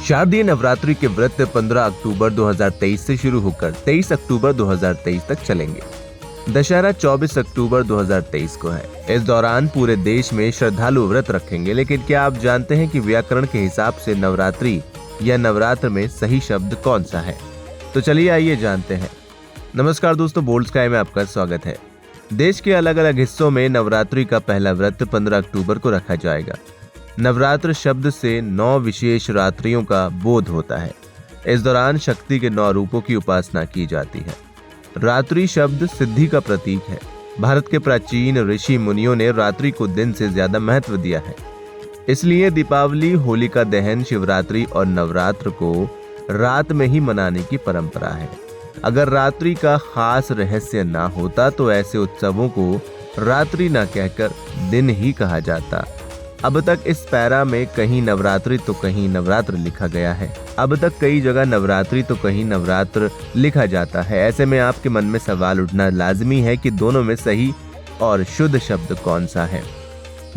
शारदीय नवरात्रि के व्रत 15 अक्टूबर 2023 से शुरू होकर 23 अक्टूबर 2023 तक चलेंगे। दशहरा 24 अक्टूबर 2023 को है। इस दौरान पूरे देश में श्रद्धालु व्रत रखेंगे। लेकिन क्या आप जानते हैं कि व्याकरण के हिसाब से नवरात्रि या नवरात्र में सही शब्द कौन सा है? तो चलिए आइए जानते हैं। नमस्कार दोस्तों, बोल्ड स्काई में आपका स्वागत है। देश के अलग अलग हिस्सों में नवरात्रि का पहला व्रत 15 अक्टूबर को रखा जाएगा। नवरात्र शब्द से 9 विशेष रात्रियों का बोध होता है। इस दौरान शक्ति के 9 रूपों की उपासना की जाती है। रात्रि शब्द सिद्धि का प्रतीक है। भारत के प्राचीन ऋषि मुनियों ने रात्रि को दिन से ज्यादा महत्व दिया है। इसलिए दीपावली, होलिका दहन, शिवरात्रि और नवरात्र को रात में ही मनाने की परंपरा है। अगर रात्रि का खास रहस्य ना होता तो ऐसे उत्सवों को रात्रि ना कहकर दिन ही कहा जाता। अब तक इस पैरा में कहीं नवरात्रि तो कहीं नवरात्र लिखा गया है। अब तक कई जगह नवरात्रि तो कहीं नवरात्र लिखा जाता है। ऐसे में आपके मन में सवाल उठना लाजमी है कि दोनों में सही और शुद्ध शब्द कौन सा है।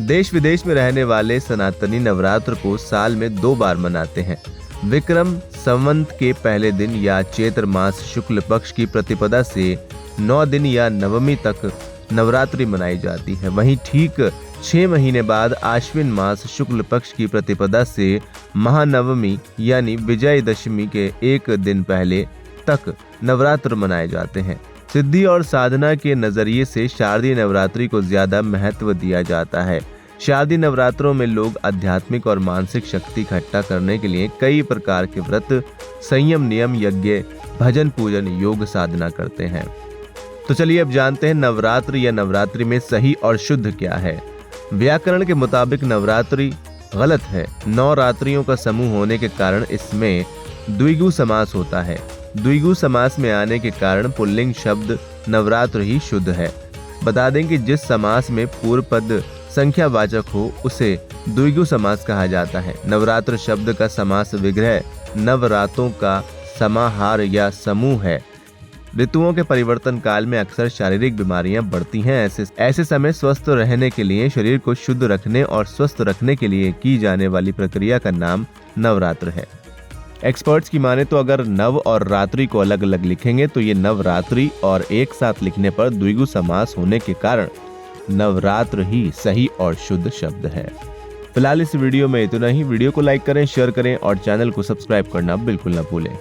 देश विदेश में रहने वाले सनातनी नवरात्र को साल में 2 बार मनाते हैं। विक्रम संवत के पहले दिन या चैत्र मास शुक्ल पक्ष की प्रतिपदा से 9 दिन या नवमी तक नवरात्रि मनाई जाती है। वहीं ठीक 6 महीने बाद आश्विन मास शुक्ल पक्ष की प्रतिपदा से महानवमी यानी विजयदशमी के 1 दिन पहले तक नवरात्र मनाए जाते हैं। सिद्धि और साधना के नजरिए से शारदीय नवरात्रि को ज्यादा महत्व दिया जाता है। शारदीय नवरात्रों में लोग आध्यात्मिक और मानसिक शक्ति इकट्ठा करने के लिए कई प्रकार के व्रत, संयम, नियम, यज्ञ, भजन, पूजन, योग साधना करते हैं। तो चलिए अब जानते हैं नवरात्र या नवरात्रि में सही और शुद्ध क्या है। व्याकरण के मुताबिक नवरात्रि गलत है। 9 रात्रियों का समूह होने के कारण इसमें द्विगु समास होता है। द्विगु समास में आने के कारण पुल्लिंग शब्द नवरात्र ही शुद्ध है। बता दें कि जिस समास में पूर्व पद संख्यावाचक हो उसे द्विगु समास कहा जाता है। नवरात्र शब्द का समास विग्रह नवरातों का समाहार या समूह है। ऋतुओं के परिवर्तन काल में अक्सर शारीरिक बीमारियां बढ़ती हैं। ऐसे समय स्वस्थ रहने के लिए, शरीर को शुद्ध रखने और स्वस्थ रखने के लिए की जाने वाली प्रक्रिया का नाम नवरात्र है। एक्सपर्ट्स की माने तो अगर नव और रात्रि को अलग अलग लिखेंगे तो ये नवरात्रि, और एक साथ लिखने पर द्विगु समास होने के कारण नवरात्र ही सही और शुद्ध शब्द है। फिलहाल इस वीडियो में इतना ही। वीडियो को लाइक करें, शेयर करें और चैनल को सब्सक्राइब करना बिल्कुल न भूलें।